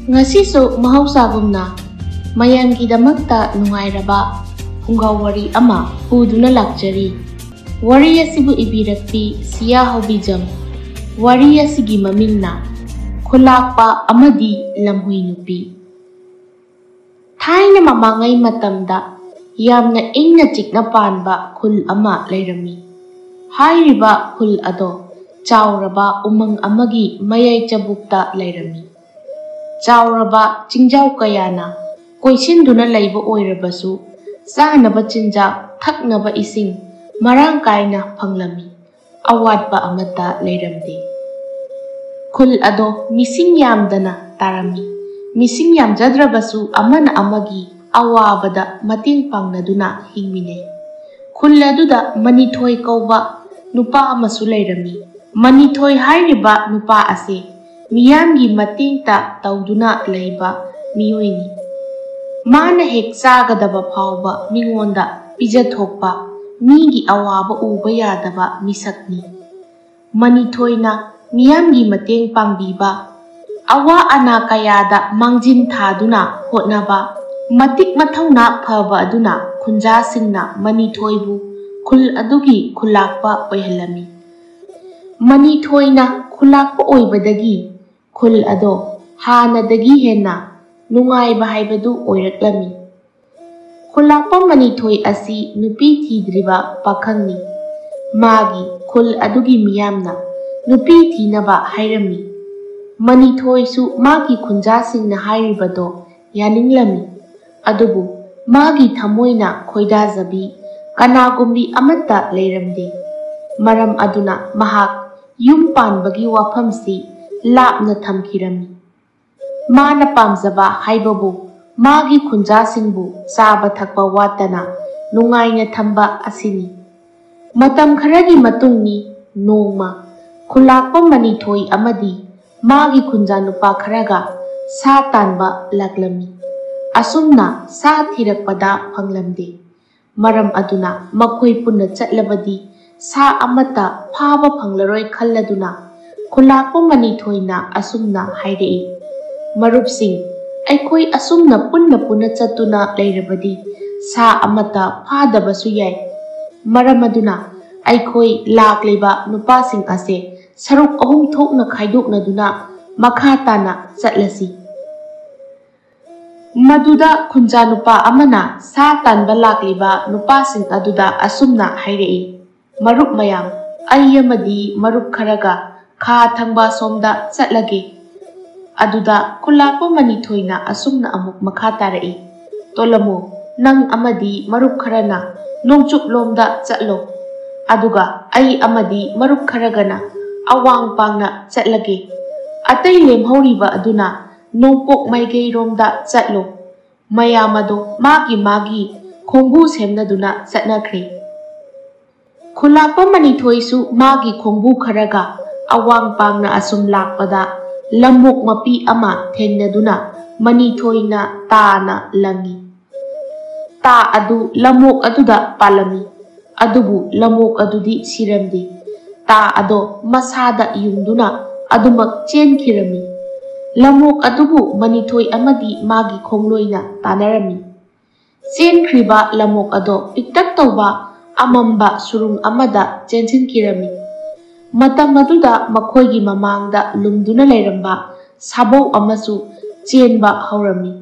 Ngasisu mahawsagumna mayamgidamakta nungairaba pungaw wari ama puduna lakjari. Wari asibu ibirakpi siya hobijam. Wari asigi mamingna khulakpa amadi lamhui nupi. Thaina mamangay matamda yamna ingna chikna panba khul ama lairami. Hairiba khul ado chauraba umang amagi mayay chabukta lairami. Chauraba chingjau kayana koisinduna laiba oirabasu sanaba chinjak thaknaba ising marang kaina phanglami awatba amata lairamde. Khul ado mising yamdana tarami. Mising yamjadrabasu amana amagi awabada mating pangnaduna hingmine. Khul aduda manithoi kauba nupa amasu lairami. Manithoi hairiba nupa ase miyamgi matingta tauduna laiba miyoini. Mana hek sagadaba phawba mingonda pijathokpa migi awaba uba yadaba misakni. Manithoina miyamgi mateng pangbiba awa ana kayada mangjin thaduna hotnaba matik mathauna phaba aduna khunjasingna manithoibu khul adugi khulakpa oihalami. Manithoina khulakpa oibadagi khul ado hanadagi henna nungaiba haibadu oiraklami. Khulakpa manithoi asi nupi thidriba pakhangni. Magi khul adugi miyamna nupi thinaba hairami. Manithoi su magi khunjasingna hairibado yaninglami. Adubu magi thamoina khoidajabi kanagumbi amata leiramde. Maram aduna mahak yum panbagi wafamsi lapna thamkhirami. Mana pamjaba haibabu magi khunjasingbu chaba thakpa watana nungaina thamba asini. Matam kharagi matungni nongma khulakpa manithoi amadi magi khunjanupa kharaga sa tanba laklami. Asumna sa thirakpada phanglamde. Maram aduna makhoi punna chatlabadi sa amata phaba phanglaroi khalladuna khulakpa manithoina asumna hairei. Marupsing aikhoi asumna punna chatuna leirabadi sa amata phadabasu yai. Maram aduna aikhoi lakleba nupasing ase saruk ahum thokna khaidoknaduna makha tana chatlasi. Maduda khunja nupa amana sa tanba lakleba nupasing aduda asumna hairei. Marup mayam ayyamadi marup kharaga kha thangba somda chatlage. Aduda khulakpa manithoina asumna amuk makha tarai. Tolamo nang amadi marup kharana nongchup lomda chatlo. Aduga ai amadi marup kharagana awang pangna chatlage. Atai lemhoriba aduna nongpok maigei romda chatlo. Mayamado magi khongbu semnaduna chatnakhre. Khulakpa manithoisu magi khongbu kharaga awang pangna asum lakpada lamuk mapi ama thengnaduna manithoina tana langi. Ta adu lamuk aduda palami. Adubu lamuk adudi siramdi. Ta ado masada yungduna adumak chenkirami. Lamuk adubu manithoi amadi magi khongloina tanarami. Chenkriba lamuk ado piktak tauba amamba surung amada chensinkirami. Matam aduda makhoigi mamangda lumduna leiramba sabau amasu chenba haurami.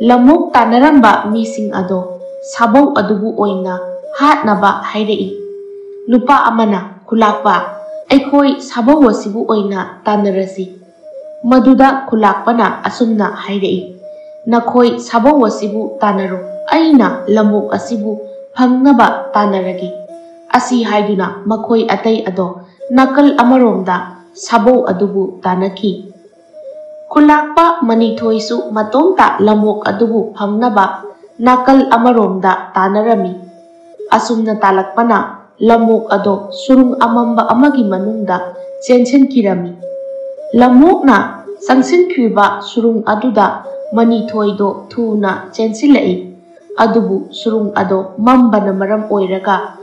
Lamuk tanaramba mising ado sabau adubu oina hatnaba hairei. Nupa amana khulakpa aikhoi sabau wasibu oina tanarasi. Maduda khulakpana asumna hairei. Nakhoi sabau wasibu tanaro aina lamuk asibu phangnaba tanaragi. Asi haiduna makhoi atai ado nakal amaromda sabau adubu tanaki. Khulakpa manithoisu matomta lamok adubu phangnaba nakal amaromda tanarami. Asumna talakpana lamok ado surung amamba amagi manungda chensenkirami. Lamokna sangsinkriba surung aduda manithoido thuna chensilai. Adubu surung ado mambana maram oiraga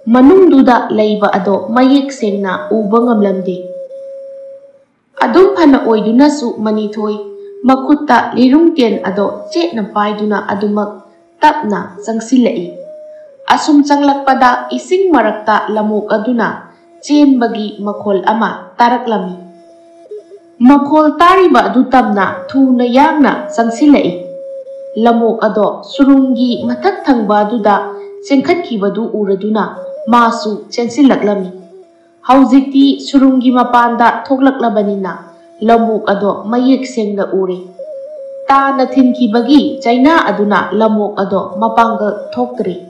manungduda leiba ado mayek sengna uba ngamlamde. Adum phana oidunasu manithoi makutta lirung tian ado chetna paiduna adumak tapna changsilai. Asum changlakpada ising marakta lamok aduna chenbagi makhol ama taraklami. Makhol tariba adu tamna thuna yangna changsilai. Lamok ado surungi mathak thangba aduda chengkhatkibadu uraduna masu chensilaklami. Haujikti surungi mapanda thoklaklabanina lamok ado mayek sengna ure. Tana thinkibagi chaina aduna lamok ado mapangal thoktri.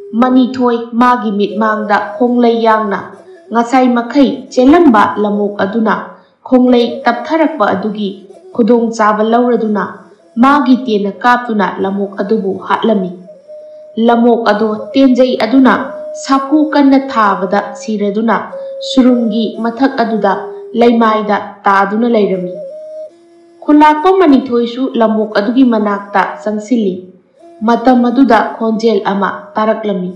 Manithoi magi mitmangda khonglei yangna ngasai makhai chelamba lamok aduna khonglei taptharakpa adugi khudong chaba lauraduna magi tena kaptuna lamok adubu hatlami. Lamok ado tenjai aduna sapu kanna thabada siraduna surungi mathak aduda leimaida taduna leirami. Khulakpa manithoisu lamok adugi manakta changsili. Matam aduda khonjel ama taraklami.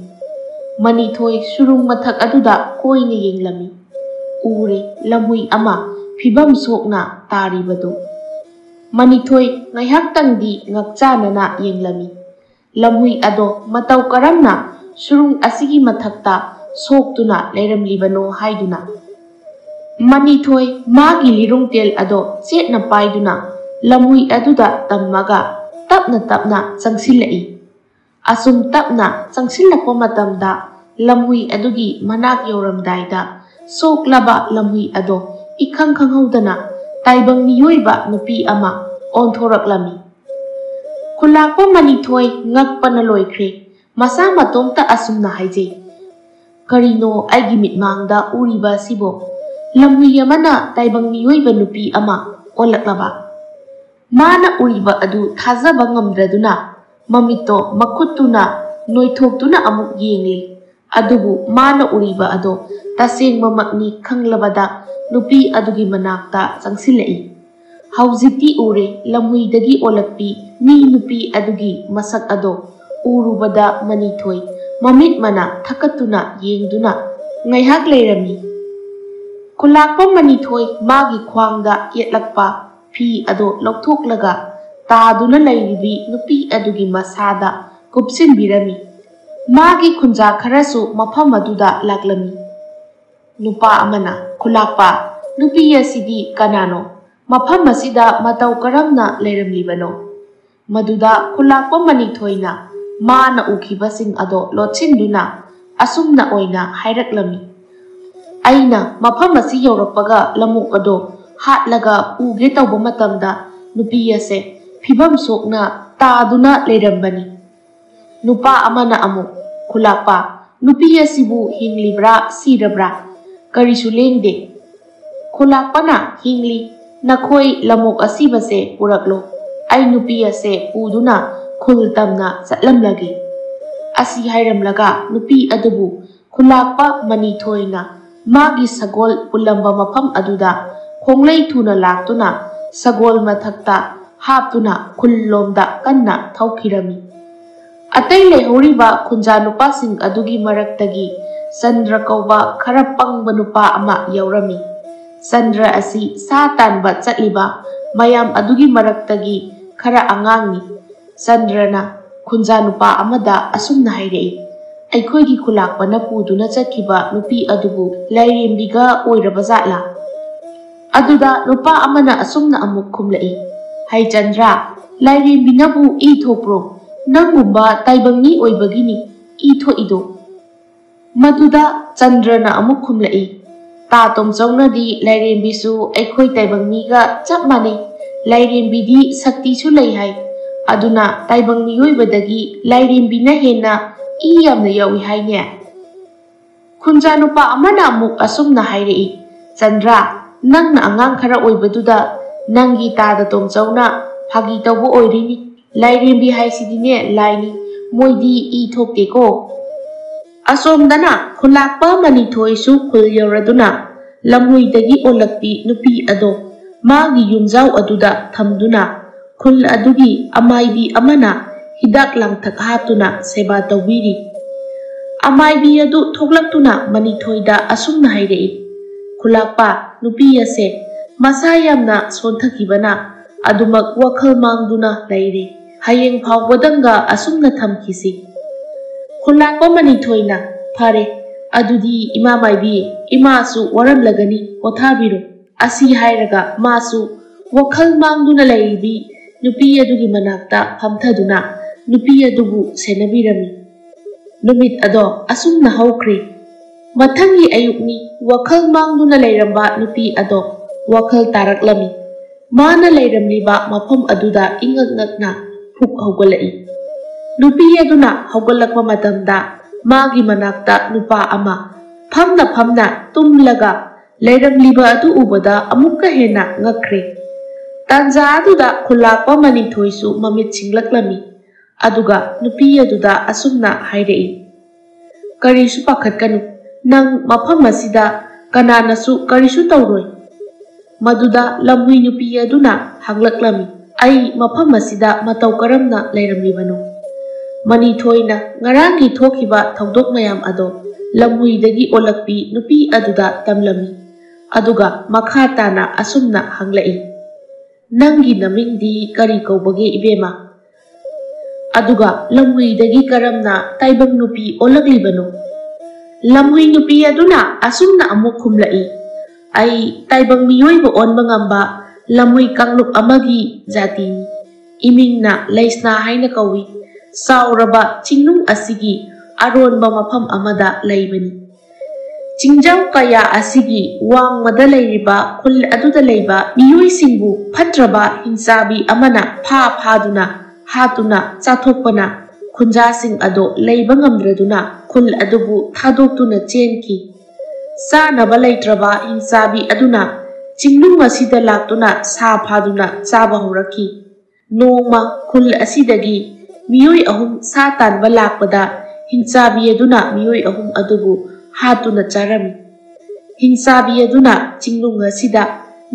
Manithoi surung mathak aduda koine yenglami. Ure lamui ama phibam sokna taribadu. Manithoi ngaihaak tangdi ngakchanana yenglami. Lamui ado matau karamna surung asigi mathakta soktuna leiramlibano haiduna. Manithoi magi lirung tel ado chetna paiduna lamui aduda tammaga tapna tapna changsilai. Asum tapna changsilakpa matamda lamui adugi manak yoramdaida soklaba lamui ado ikhang khanghaudana taibang miyoiba nupi ama onthoraklami. Khulakpa manithoi ngakpana loikre masa matomta asumna haijei. Karino aigi mitmangda uriba sibo lamui amana taibang miyoiba nupi ama olaklaba. Mana uriba adu thazaba ngamdraduna mamito makhutuna noithoktuna amuk yengli. Adubu mana uriba ado tasengma makni khanglabada nupi adugi manakta changsilai. Haujikti ure lamhuidagi olakpi mi nupi adugi masak ado urubada manithoi mamit mana thakatuna yengduna ngaihak leirami. Khulakpa manithoi magi khwangda yetlakpa fi ado lauthoklaga taduna leiribi nupi adugi masada kupsinbirami. Magi khunja kharasu mafam aduda laklami. Nupa amana khulakpa nupi asidi kanano mafam asida matau karamna leiramlibano. Maduda khulakpa manithoina mana ukibasing ado lotsinduna asumna oina hairaklami. Aina mafam asi yorakpaga lamok ado hatlaga uge tauba matamda nupi ase phibam sokna taduna leirambani. Nupa amana amuk khulakpa nupi asibu hinglibra sirabra karisu lengde. Khulakpana hingli nakhoi lamok asibase puraklo ai nupi ase uduna khul tamna chatlamlagi. Asi hairamlaga nupi adubu khulakpa manithoina magi sagol pulamba mafam aduda khonglei thuna laktuna sagol mathakta haptuna khullomda kanna thaukhirami. Atai lehoriba khunja nupasing adugi maraktagi Chandra kauba khara pangba nupa ama yaurami. Chandra asi sa tanba chatliba mayam adugi maraktagi khara angangni. Chandrana khunja nupa amada asumna hairei. Aikhoigi khulakpana puduna chatkiba nupi adubu lairembiga oirabazatla. Aduda nupa amana asumna amuk khumlai. Hai Chandra, lairembinabu I thopro nangumba taibangni oibagini I thoido. Maduda Chandrana amuk khumlai. Ta tomchawnadi lairembisu aikhoi taibangniga chap mane. Lairembidi sakti su lei hai. Aduna taibangni oibadagi lairembina hena I yamna yawi haine. Khunja nupa amana amuk asumna hairei. Chandra, nangna angang khara oibaduda nangi tada tomchawna phagi tawbo oirini. Lairembi haisidine laini moidi I thokte ko. Asomdana khulakpa manithoisu khul yoraduna lamhuidagi olakpi nupi ado magi yumjau aduda thamduna khul adugi amaibi amana hidak langthak haptuna seba tawbiri. Amaibi adu thoklaktuna manithoida asumna hairei. Khulakpa nupi ase masa yamna sonthakibana adumak wakhal mangduna leire hayeng phawbadanga asumna thamkisi khulakpa manithoina phare adudi ima maibi ima su waram lagani pothabiro asi hairaga masu wakhal mangduna leibi nupi adugi manakta phamthaduna nupi adugu senabirami numit ado asumna hawkri mathangi ayukni wakhal mangduna leiramba nupi ado wakhal taraklami mana leiramliba mafam aduda ingak ngakna phuk hawgalai nupi aduna hawgalakpa matamda magi manakta nupa ama phamna tumlaga leiramliba adu ubada amukka hena ngakre tanza aduda khulakpa manithoisu mamit singlaklami aduga nupi aduda asumna hairei karisu pakhatkanu nang mafam asida kananasu karisu tawroi maduda lamhui nupi aduna hanglaklami ai mafam asida matau karamna leiramlibano manithoina ngarangi thokiba thaudok mayam ado lamhuidagi olakpi nupi aduda tamlami aduga makha tana asumna hanglai nangi namingdi kari kaubage ibema aduga lamhuidagi karamna taibang nupi olaglibano lamhui nupi aduna asumna amuk khumlai ai taibang miyoiba onba ngamba lamhui kanglup amagi jati imingna leisna haina kawi sauraba chingnung asigi aronba mafam amada leibani chingjau kaya asigi wangmada leiriba khul aduda leiba miyoi singbu phatraba hinsabi amana phaduna hatuna chathokpana khunja sing ado leiba ngamdraduna khul adubu thadokuna chenki sanaba leitraba hinsabi aduna chingnung asida laktuna sa phaduna chaba horaki nongma khul asidagi miyoi ahum sa tanba lakpada hinsabi aduna miyoi ahum adubu hatuna charami hinsabi aduna chingnung asida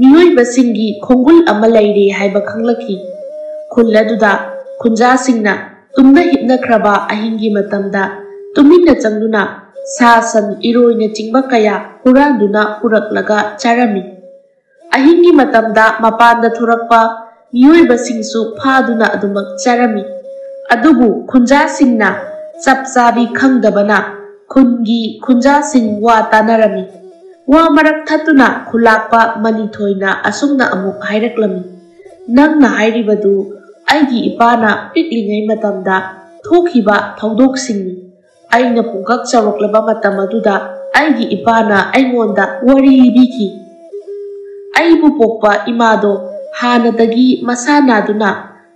miyoi basingi khongul ama leire haiba khanglaki khul aduda khunja singna tumna hipna khraba ahingi matamda tuminna changduna sa san iroina chingba kaya huranduna puraklaga charami ahingi matamda mapanda thurakpa miyoi basingsu phaduna adumak charami adubu khunja singna chapchabi khangdabana khungi khunja sing wa tanarami wa marak thatuna khulakpa manithoina asumna amuk hairaklami nangna hairibadu aigi ipana piklingai matamda thokhiba thaudoksingi aina pungkak charoklaba matam aduda aigi ipana aingonda wari biki aibu pokpa imado hanadagi masanaduna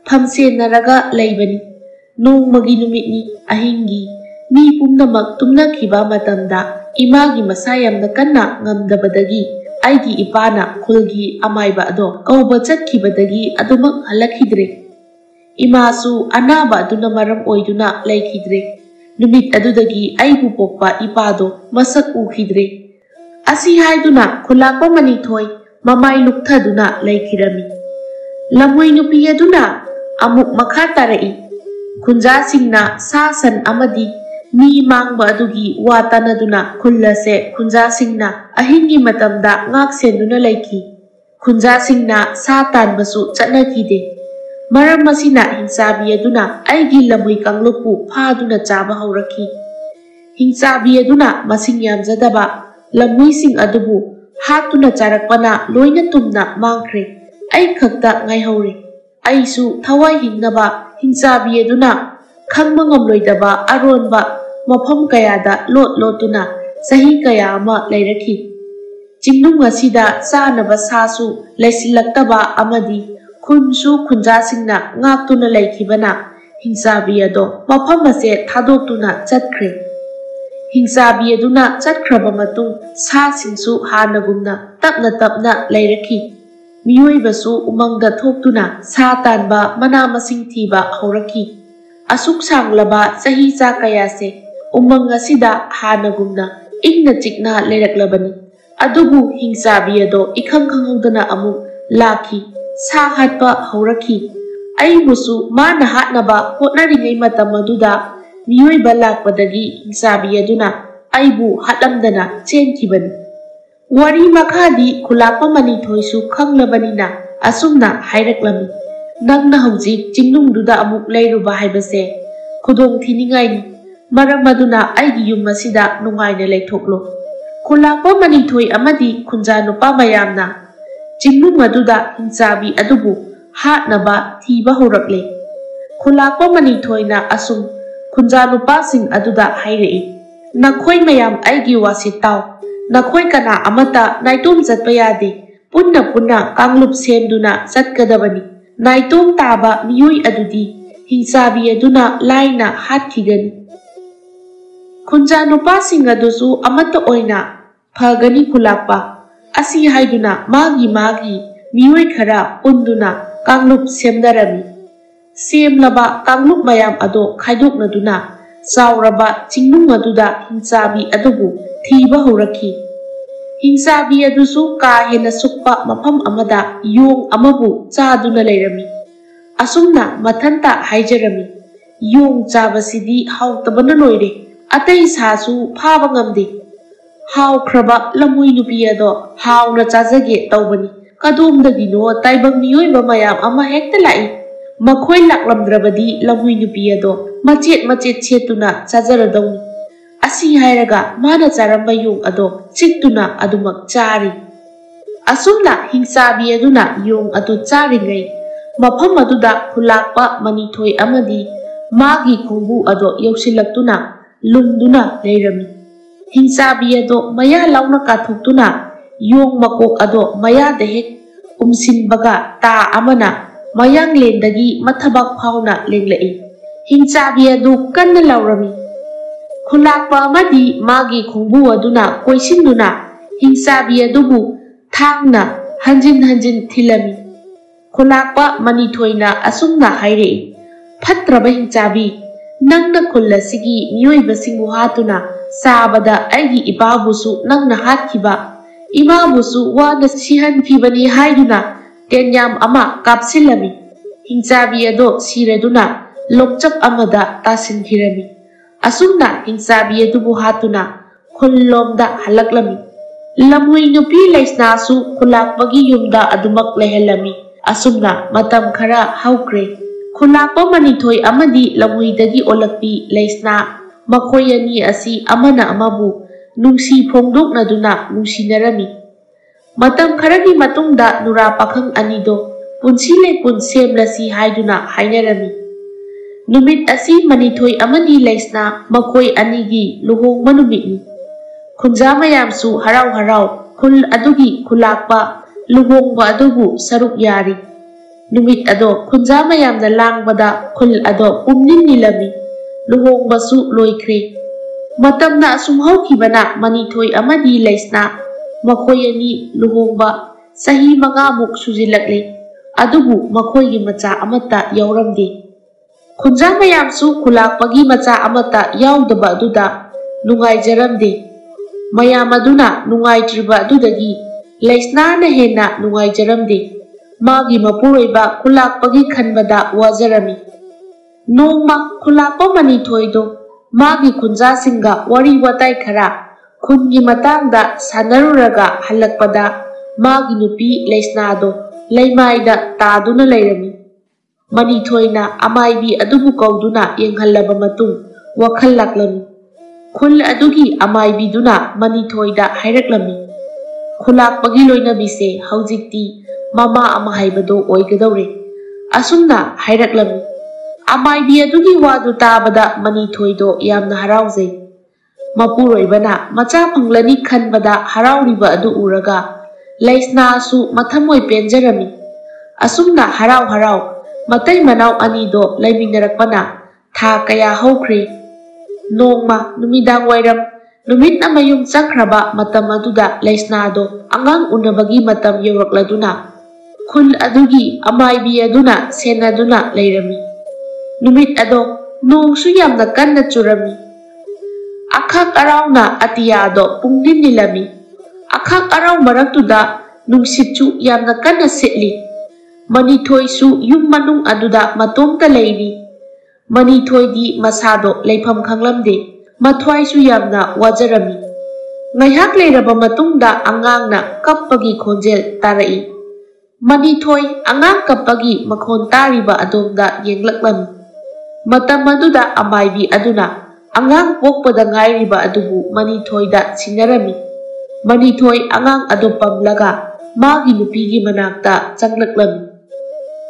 thamsenaraga leibani nongmagi numitni ahingi mi pumnamak tumnakhiba matamda imagi masa yamna kanna ngamdabadagi aigi ipana khulgi amaiba ado kauba chatkibadagi adumak halakhidre imasu anaba aduna maram oiduna laikhidre numit adudagi aibu pokpa ipado masak ukhidre asi haiduna khulakpa manithoi mamai lukthaduna laikhirami lamhoi nupi aduna amuk makha tarai khunja singna sa san amadi mi mangba adugi watanaduna khullase khunja singna ahingi matamda ngak senduna laiki khunja singna sa tanbasu chatnakhide maram masina hinsabi aduna aigi lamhui kanglupu phaduna chaba hauraki hinsabi aduna masing yamjadaba lamhui sing adubu hatuna charakpana loina tumna mangkhre ai khakta ngai haure aisu thawai hingnaba hinsabi aduna khangma ngamloidaba aronba mafam kayada lotuna sahi kaya ama leiraki chingnung asida chanaba sasu leisilaktaba amadi khunsu khunja singna ngaktuna laikhibana hinsabi ado mafam ase thadokuna chatkre hinsabi aduna chatkraba matung sa singsu hanagumna tapna leiraki miyoi basu umangda thoktuna sa tanba mana masing thiba hauraki asuk sanglaba sahi cha kaya se umang asida hanagumna ingna chikna leiraklabani adubu hinsabi ado ikhang khangudana amuk laki sa hatpa hauraki aibusu mana hatnaba hotnaringai matam aduda miyoi balakpadagi hinsabi aduna aibu hatlamdana chenkibani wari makhadi khulakpa manithoisu khanglabanina asumna hairaklami nangna hauji chingnungduda amuk leiruba haibase khudong thiningai ni maram aduna aigi yum asida nungaina leithoklo khulakpa manithoi amadi khunja nupa mayamna chingnung aduda hinchabi adubu hatnaba thiba horakle khulakpa manithoina asum khunja nupa sing aduda hairei nakhoi mayam aigi wasitaw nakhoi kana amata naitum jatpa yade punna punna kanglup semduna jatkadabani naitum taba miyoi adudi hinchabi aduna laina hathigani khunja nupa sing adusu amata oina phagani khulakpa asi haiduna magi miyoi khara unduna kanglup semdarami semlaba kanglup mayam ado khaidoknaduna chauraba chingnung aduda hinchabi adubu thiba horakhi hinchabi adusu ka hena sukpa mafam amada yong amabu chaduna leirami asumna mathanta haijarami yong chabasidi hautabana loire atai sasu phaba ngamde haw khraba lamui nupi ado hawna chajage tawbani kadumdagino taibang miyoi ba mayam ama hekta lai makhoi laklamdrabadi lamui nupi ado machet chetuna chajaradawni asi hairaga mana charamba yung ado chiktuna adumak chari asumna hingsabi aduna yung ado chari ngai mafam aduda khulakpa manithoi amadi magi khongbu ado yausilaktuna lungduna leirami hingsabi ado maya launa kathoktuna yung makok ado maya dehek umsinbaga ta amana mayang lendagi mathabak phawna lenglai hingchabi adu kanna laurami khulakpa amadi magi khongbu aduna koisinduna hingchabi adubu thangna hanjin thilami khulakpa manithoina asumna hairei phatraba hingchabi nangna khulasigi miyoibasingbu hatuna sabada aigi ibabusu nangna hatkiba imabusu wana sihan phibani haiduna tenyam ama kapsilami hingchabi ado sireduna lokchap amada tasinkhirami asumna hingchabi adubu hatuna khullomda halaklami lamui nupi leisna su khulakpagi yumda adumak lehelami asumna matam khara haukre khulakpa manithoi amadi lamuidagi olakpi leisna makhoi ani asi amana amabu nungsi phongdoknaduna nungsinarami matam kharagi matungda nura pakhang anido punsi lepun semlasi haiduna hainarami numit asi manithoi amadi leisna makhoi anigi luhongma numitni khunja mayamsu harau khul adugi khulakpa luhongba adubu saruk yari numit ado khunja mayamna langbada khul ado pumnin nilami luhongbasu loikre matamna asum haukibana manithoi amadi leisna makhoi ani luhongba sahi manga muk sujilakle adubu makhoi gi macha amata yauramde khunja mayamsu khulakpagi macha amata yaudaba aduda nungai jaramde mayam aduna nungai triba adudagi leisna na hena nungai jaramde magi mapuroiba khulakpagi khanbada wajarami nongma khulakpa manithoido magi khunja singa wari watai khara khungi matangda sanaruraga halakpada magi nupi leisna do leimaida taduna leirami manithoina amaibi adubu kauduna yenghallaba matung wakhal laklami khul adugi amaibi duna manithoida hairaklami khulakpagi loinabise haujikti mama ama haibado oigadawre asumna hairaklami amaibi adugi wadu tabada manithoido yamna haraujai mapuroibana macha phanglani khanbada harauriba adu uraga leisna su mathamoi penjarami asumna harau matai manau anido laiminarakpana tha kaya hokre nongma numidang wairam numit na mayum chakraba matam aduda leisna do angang unabagi matam yorakladuna khul adugi amaibi aduna senaduna leirami numit ado nongsu yamna kanna churami akhak arauna atiyado pungdin nilami akhak arau maraktuda nungsitchu yamna kanna setli manithoi su yum manung aduda matomta leiri manithoi di masado leifam khanglamde mathwai su yamna wajarami ngaihak leiraba matungda angangna kappagi khonjel tarai Manithoi angang kapagi makhon tariba adomda yenglaklam. Matam aduda amaibi aduna angang pokpada ngairiba adubu Manithoida sinarami. Manithoi angang ado pamlaga magi nupigi manakta changlaklam.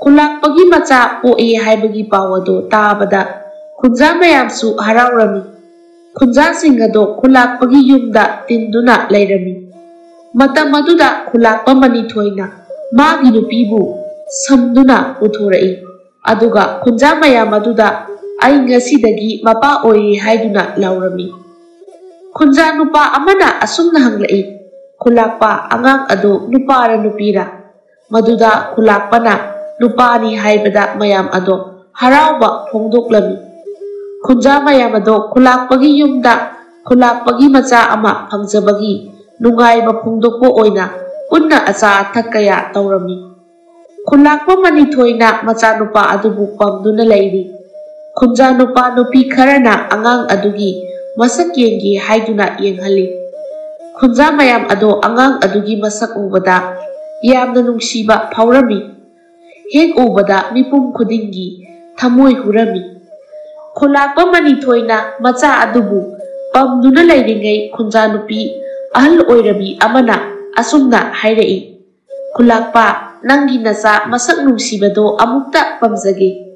Khulakpagi macha poe haibagi pawado tabada khunja mayamsu haraurami. Khunja singado khulakpagi yumda tinduna lairami. Matam aduda khulakpa Manithoina magi nupibu samduna uthorai. Aduga khunja mayam aduda ai ngasidagi mapa oi haiduna laurami. Khunja nupa amana asumna hanglai. Khulakpa angang ado nupara nupira. Maduda khulakpana nupani haibada mayam ado harauba phongdoklami. Khunja mayam ado khulakpagi yumda khulakpagi macha ama phangjabagi nungaiba phongdokpo oina punna acha thakaya taurami. Khulakpa Manithoina macha nupa adubu pamduna lairi. Khunja nupa nupi kharana angang adugi masak yengi haiduna yenghali. Khunja mayam ado angang adugi masak ubada yamna nungsiba phaurami. Hek ubada mipum khudingi thamoi hurami. Khulakpa Manithoina macha adubu pamduna lairingai khunja nupi ahal oirabi amana asumna hairai. Khulakpa nangi nacha masak nungsibado amukta pamjage.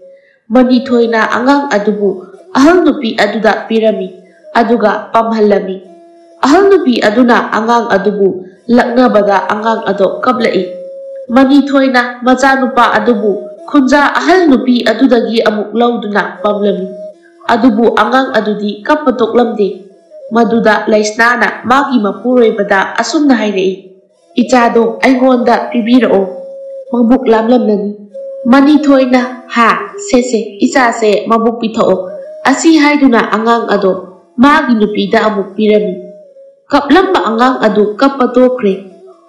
Manithoina angang adubu ahal nupi aduda pirami aduga pamhalami. Ahal nupi aduna angang adubu laknabada angang ado kablai. Manithoina macha nupa adubu khunja ahal nupi adudagi amuk lauduna pamlami. Adubu angang adudi kapatoklamde. Maduda laisnana magi mapuroibada asumna hairai. Ichado aingonda pibirao mabuk lamlamnani. Manithoina ha sese ichase mabuk pithao asi haiduna angang ado magi nupida amuk pirami. Kaplamba angang ado kapatokre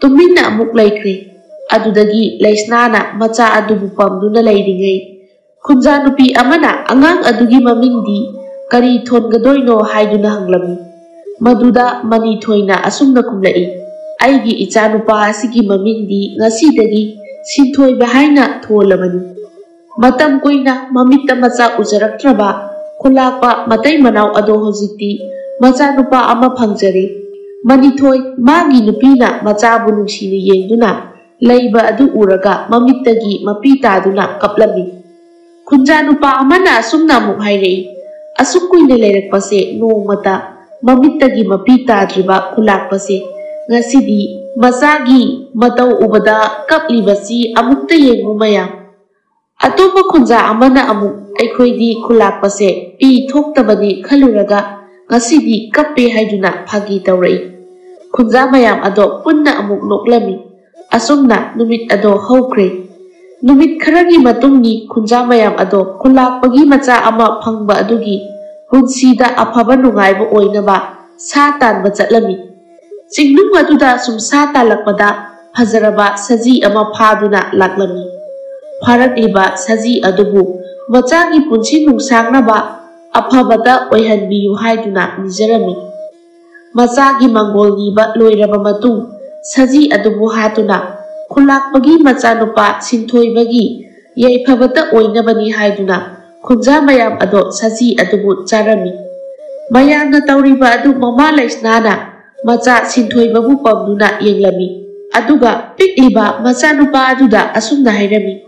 tuminna amuk laikre. Adudagi laisnana macha adubu pamduna lairingai. Khunja nupi amana angang adugi mamingdi kari thongadoino haiduna hanglami. Maduda Manithoina asumna kumlai. Aigi ichanupa asigi mamingdi ngasidagi sinthoiba haina tholamani. Matam koina mamitta macha ujaraktraba khulakpa matai manau ado hojikti macha nupa ama phangjare. Manithoi magi nupina macha bu nungsini yengduna leiba adu uraga mamittagi mapi taduna kaplami. Khunja nupa amana asumna muk hairei. Asuk kuina leirakpase nongmata mamittagi mapi tadriba khulakpase ngasidi masagi matau ubada kaplibasi amukta yengu mayam. Atopa khunja amana amuk aikhoidi khulakpase pi thoktabani khaluraga ngasidi kappe haiduna phagi taurai. Khunja mayam ado punna amuk noklami. Asumna numit ado hokre. Numit kharagi matungni khunja mayam ado khulakpagi macha ama phangba adugi punsida afaba nungaiba oinaba sa tanba chatlami. Chingnung aduda sumsa talakpada fajaraba saji ama phaduna laklami. Pharakliba saji adubu machagi punsi nungsangnaba afabada oihanbiyu haiduna nijarami. Machagi mangolniba loiraba matung saji adubu hatuna khulakpagi macha nupa sinthoibagi yaifabata oinabani haiduna khunja mayam ado saji adubu charami. Mayamna tauriba adu mama laisnana macha sinthoibabu pamduna yenglami. Aduga pikliba macha nupa aduda asumna hairami.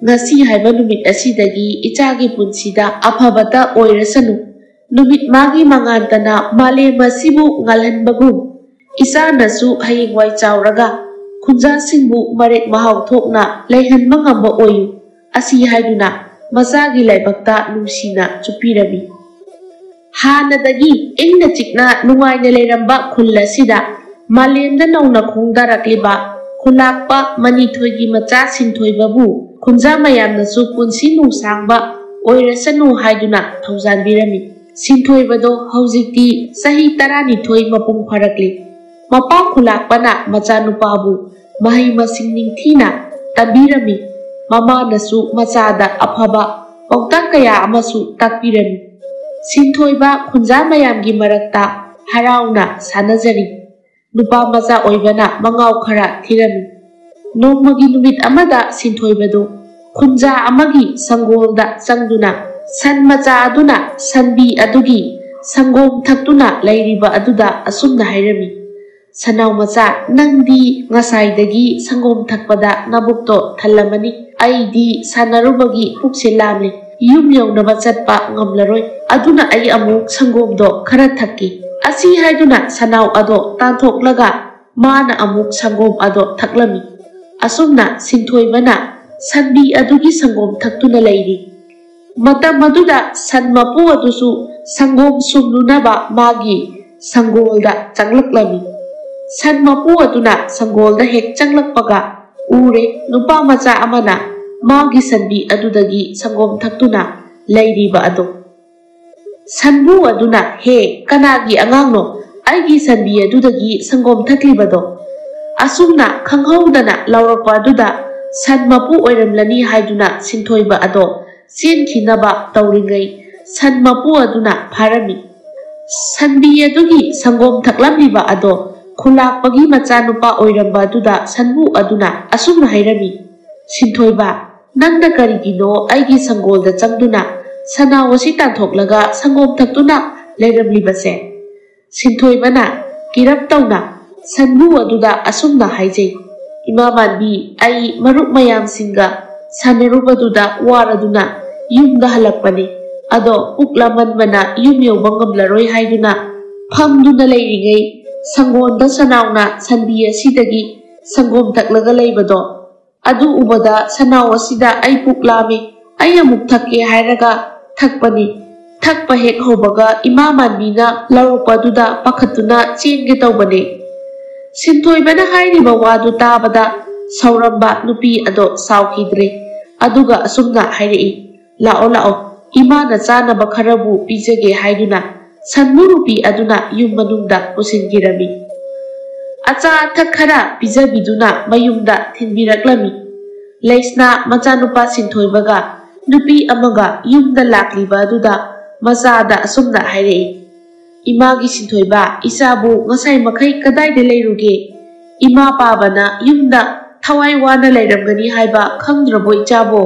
Ngasi haiba numit asidagi ichagi punsida afabata oirasanu. Numit magi mangantana malema sibu ngalhanbagum. Isa nasu hayingwai chauraga khunja singbu maret mahau thokna leihanba ngamba oyu. Asi haiduna masagi laibakta nungsina chupirami. Hanadagi ingna chikna nungaina leiramba khulasida malemda nauna khongdarakliba khulakpa Manithoigi macha sinthoibabu khunja mayamnasu punsi nungsangba oirasanu haiduna thaujanbirami. Sinthoibado haujikti sahi 12 mapung pharakli. Mapa khulakpana macha nupabu mahai masing ningthina tabirami. Mama nasu machada afaba pautang kaya amasu takpirami. Sinthoiba khunja mayamgi marakta harauna sanajari. Nupa macha oibana mangau khara thirami. Nongmagi numit amada Sinthoibadu khunja amagi sangolda changduna san macha aduna sanbi adugi sangom thaktuna leiriba aduda asumna hairami sanau macha nangdi ngasaidagi sangom thakpada nabukto thallamani aidi sanarubagi pukse lamle yum yawnaba chatpa ngamlaroi aduna ai amuk sangomdo khara thakki asi haiduna sanau ado tanthoklaga mana amuk sangom ado thaklami asumna Sinthoibana sanbi adugi sangom thaktuna leiri matam aduda san mapu adusu sangom sumnunaba magi sangolda changlaklami san mapu aduna sangolda hek changlakpaga ure nupa macha amana magi sanbi adudagi sangom thaktuna leiriba ado sanbu aduna he kanagi angangno aigi sanbi adudagi sangom thaklibado asumna khanghaudana laurakpa aduda san mapu oiramlani haiduna Sinthoiba ado chenkhinaba tauringai san mapu aduna pharami sanbi adugi sangom thaklamliba ado khulakpagi machanupa oiramba aduda sanbu aduna asumna hairami Sinthoiba nangna karigino aigi sangolda changduna sanau asi tanthoklaga sangom thaktuna leiramlibase Sinthoibana kirap tauna sanbu aduda asumna haijai ima manbi ai marup mayam singa sanarubaduda waraduna yumda halakpani ado puklaman mana yum yawba ngamlaroi haiduna phamduna leirigai sangonda sanauna sanbi asidagi sangom thaklaga leibado adu ubada sanau asida ai puklame ai amuk thakke hairaga thakpani thakpa hek hobaga ima manbina laupaduda pakhatuna chenge tawbane Sinthoibana hairiba wadu tabada sauramba nupi ado saukhidre aduga asumna hairei lao lao imana chanaba kharabu pijage haiduna sanmu nupi aduna yum manungda pusingirami acha thakhara pijabiduna mayumda thinbiraklami leisna machanupa Sinthoibaga nupi amaga yumda lakliba aduda machada asumna hairei imagi Sinthoiba isabu ngasai makai kadai de leiruge ima pabana yumda thawai wana leiramgani haiba khangdrabo ichabo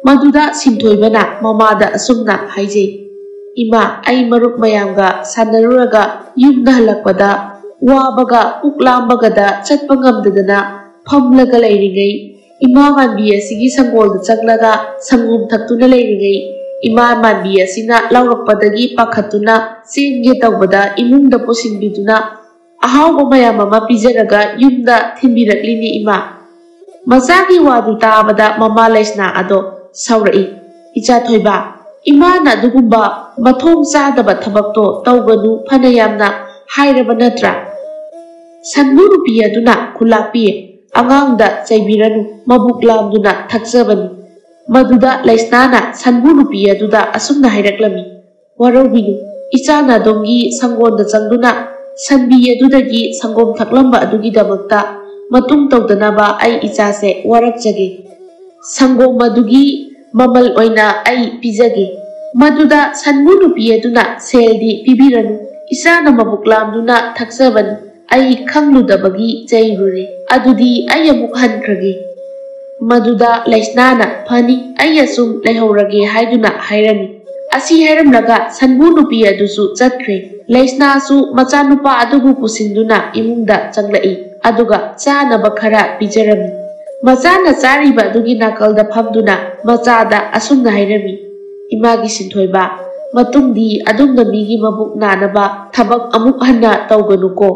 maduda Sinthoibana mamada asumna haijei ima ai marup mayamga sanaruraga yumda halakpada wabaga puklambagada chatpa ngamdadana phamlaga leirigai ima manbi asigi sangolda changlaga sangom thaktuna leirigai ima manbi asina laurakpadagi pakhatuna chenge tawbada imungda posingbiduna ahawba mayam ama pijaraga yumda thinbiraklini ima machagi wadu tabada mama Leisna ado saurai icha Thoiba imana dugumba mathong chadaba thabakto tawganu phana yamna hairaba natra sanbu nupi aduna khulakpi angangda chaibiranu mabuklamduna thakjabani maduda Leisnana sanbu nupi aduda asumna hairaklami warobinu ichana dongi sangonda changduna sanbi adudagi sangom thaklamba adugi damakta matung tawdanaba ai ichase warakjage sangom adugi mamal oina ai pijage maduda sanbu nupi aduna seldi pibiranu isana mabuklamduna thakjabani ai khangludabagi chairure adudi ai amuk hankrage maduda Leisnana phani ai asum leihorage haiduna hairami asi hairamlaga sanbu nupi adusu chatkre Leisna su machanupa adugu pusinduna imungda changlai aduga chanaba khara pijarami machana chariba adugi nakalda phamduna machada asumna hairami imagi Sinthoiba matungdi adumna migi mabuk nanaba thabak amuk hanna tawganuko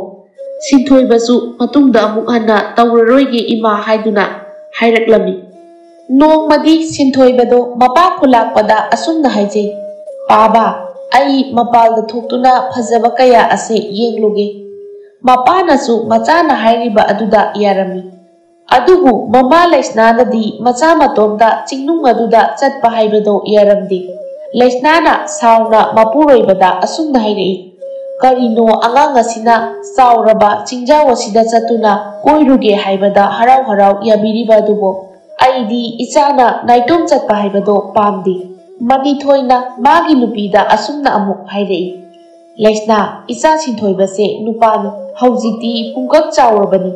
Sinthoibasu matungda amuk hanna tawraroige ima haiduna hairaklami nongmadi Sinthoibado mapa khulakpada asumna haijei paba ai mapalda thoktuna phajaba kaya ase yengluge mapanasu machana hairiba aduda yarami adugu mama Leisnanadi macha matomda chingnung aduda chatpa haibado yaramdi Leisnana sauna mapuroibada asumna hairei karino angang asina sauraba chingjawasida chatuna koiruge haibada harau harau yabiriba dubo aidi ichana naitom chatpa haibado pamdi mani thoina magi nupida asumna amuk hairei Leisna icha Sinthoibase nupani haujiti pungkak chawrabani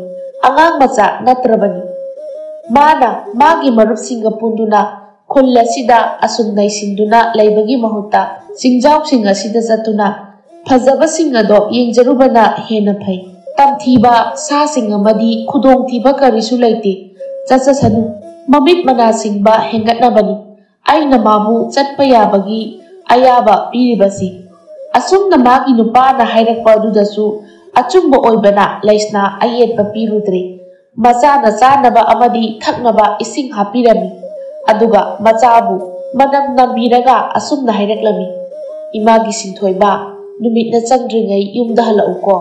angang macha natrabani Mana magi marupsinga punduna khul asida asum naisinduna leibagi mahuta singjau singa sida zatuna phajaba singa do yengjarubana hena phai tamthiba sa singa madi khudong thiba karisu leite chacha sanu mamit mana singba hengatna bani aina mabu chatpa yabagi ayaba piribasi asumna magi nupa na hairakpa dudasu achumba oibana laisna ayetpa pirudre macha na chanaba amadi thaknaba ising hapirami aduga machabu manam nambiraga asumna hairaklami imagi sinthoiba numitna changringai yumda halauko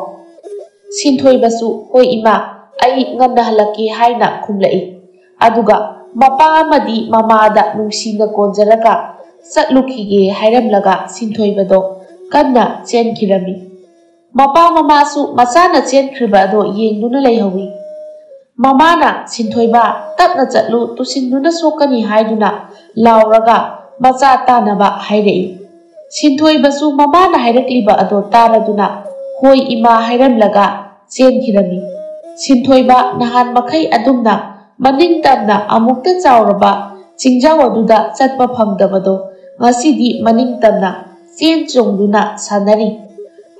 sinthoibasu hoi ima ai nganna halaki haina khumlai aduga mapa amadi mamada nungsina konjaraga chatlukige hairamlaga sinthoibado kanna chenkhirami mapa mamasu machana chenkhriba do yengduna leihawi mamana sinthoiba tapna chatlu tusinduna sokani haiduna lauraga macha tanaba hairei sinthoibasu mamana hairakliba ado taraduna hoi ima hairamlaga chenkhirami sinthoiba nahan makhai adumna maning tamna amukta chauraba chingjau aduda chatpa phangdabado ngasidi maning tamna chen chongduna sanari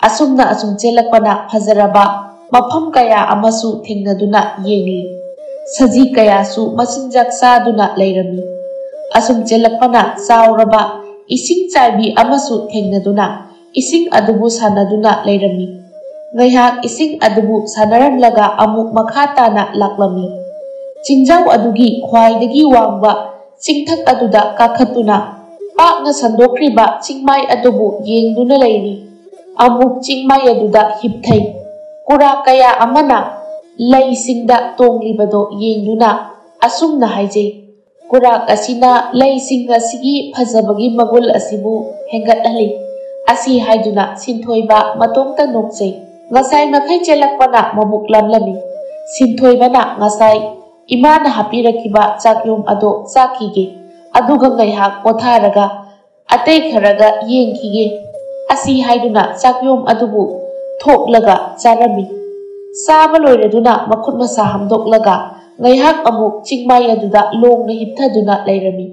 asumna asum chelakpana phajaraba mafam kaya amasu thengnaduna yengi saji kaya su masinjak saduna leirami asum chelakpana chauraba ising chaibi amasu thengnaduna ising adubu sanaduna leirami ngaihak ising adubu sanaramlaga amuk makhatana laklami chingjau adugi khwaidagi wangba chingthak aduda kakhatuna pakna sandokriba chingmai adubu yengduna leiri amuk chingmai aduda hipthai kura kaya amana leisingda tonglibado yengduna asumna haijei kurak asina leising asigi phajabagi magul asibu hengatlali asi haiduna sinthoiba matongta nokjei ngasai makhai chelakpana mabuk lamlami sinthoibana ngasai imana hapirakiba chakyum ado chakige aduga ngaihak potharaga atei kharaga yengkige asi haiduna chakyum adubu thoklaga charami saba loireduna makhut masa hamdoklaga ngaihak amuk chingmai aduda longna hipthaduna leirami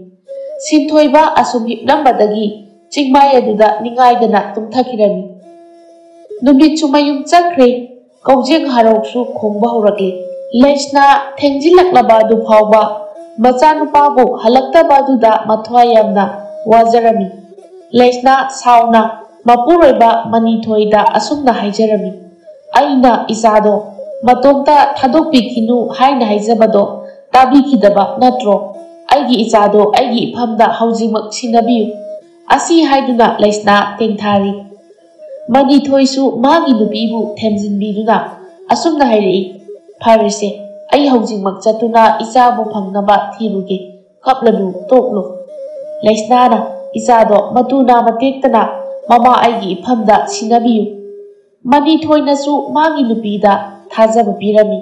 sinthoiba asum hipnambadagi chingmai aduda ningaidana tumthakirami numit chumayum chakre kaujeng haroksu khongba horakle leisna thengjilaklaba du phawba machanupabu halaktaba duda mathwa yamna wajarami leisna sauna mapuroiba manithoida asumna haijarami aina isado matomta thadokpikhinu haina haijabado tabikidaba natro aigi isado aigi iphamda haujimak sinabiu asi haiduna leisna tengthari manithoisu magi nupibu themjinbiduna asumna hairei pharise ai haujimak chatuna isabu phangnaba thiruge kaplanu toklo leisna na isado matuna matektana mama aigi iphamda sinabiu manithoinasu magi nupida thajaba pirami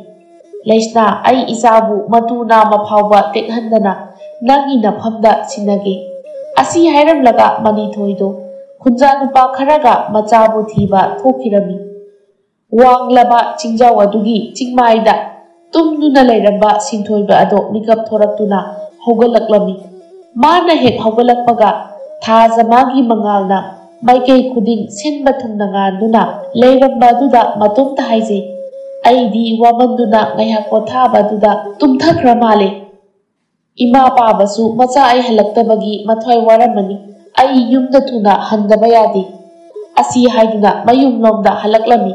leisna ai isabu matuna mafawba tekhandana nangi nafamda sinage asi hairamlaga manithoido khunja nupa kharaga machabu thiba thokirami wanglaba chingjau adugi chingmaida tumduna leiramba sinthoiba ado mikap thoraktuna hogalaklami mana hek hogalakpaga thajamagi mangalna maikei khuding sinba thungna nganduna leiramba duda matomta haijei aidi wamanduna ngaiha kothaba duda tumthakra male ima pabasu macha ai halaktabagi mathoi waramani ai yumda thuna handaba yadi asi haiduna mayum lomda halaklami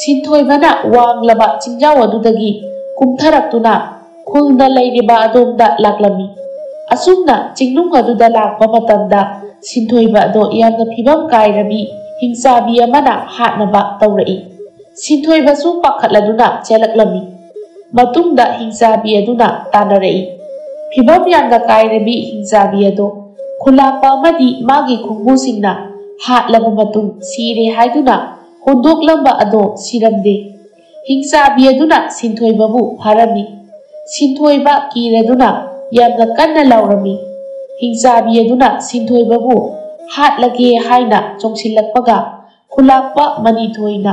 sinthoibana wanglaba chingjau adudagi kumtharaktuna khulna leiriba adomda laklami asumna chingnung aduda lakpa matamda sinthoiba do yamna phibam kairabi hingsabi amana hatnaba tawrai sinthoibasu pakhatladuna chelaklami matungda hingsabi aduna tanarei phibam yamna kairabi hingsabi ado khulakpa amadi magi khungmusingna hatlaba matung sire haiduna hondoklamba ado siramde hingsabi aduna sinthoibabu pharami sinthoiba kiraduna yamna kanna laurami hingsabi aduna sinthoibabu hatlage haina chongsilakpaga khulakpa manithoina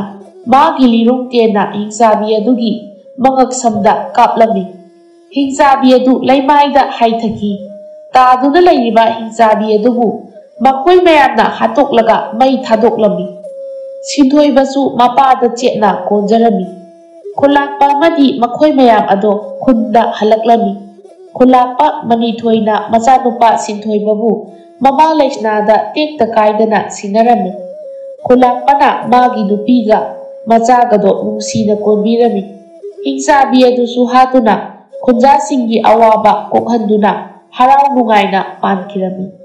magi lirung tena hingsabi adugi mangak samda kaplami Hingzabi adu leimaida haithaki. Taduna leiriba hingzabi adubu makhoi mayamna hatoklaga mai thadoklami. Sinthoibasu mapada chetna konjarami. Khulakpa amadi makhoi mayam ado khunda halaklami. Khulakpa manithoina machanupa sinthoibabu mama laisnada tekta kaidana sinarami. Khulakpana magi nupiga machagado nungsina konbirami. Hingzabi adusu hatuna khunjasingi awaba kokhanduna harau nungaina pankirami.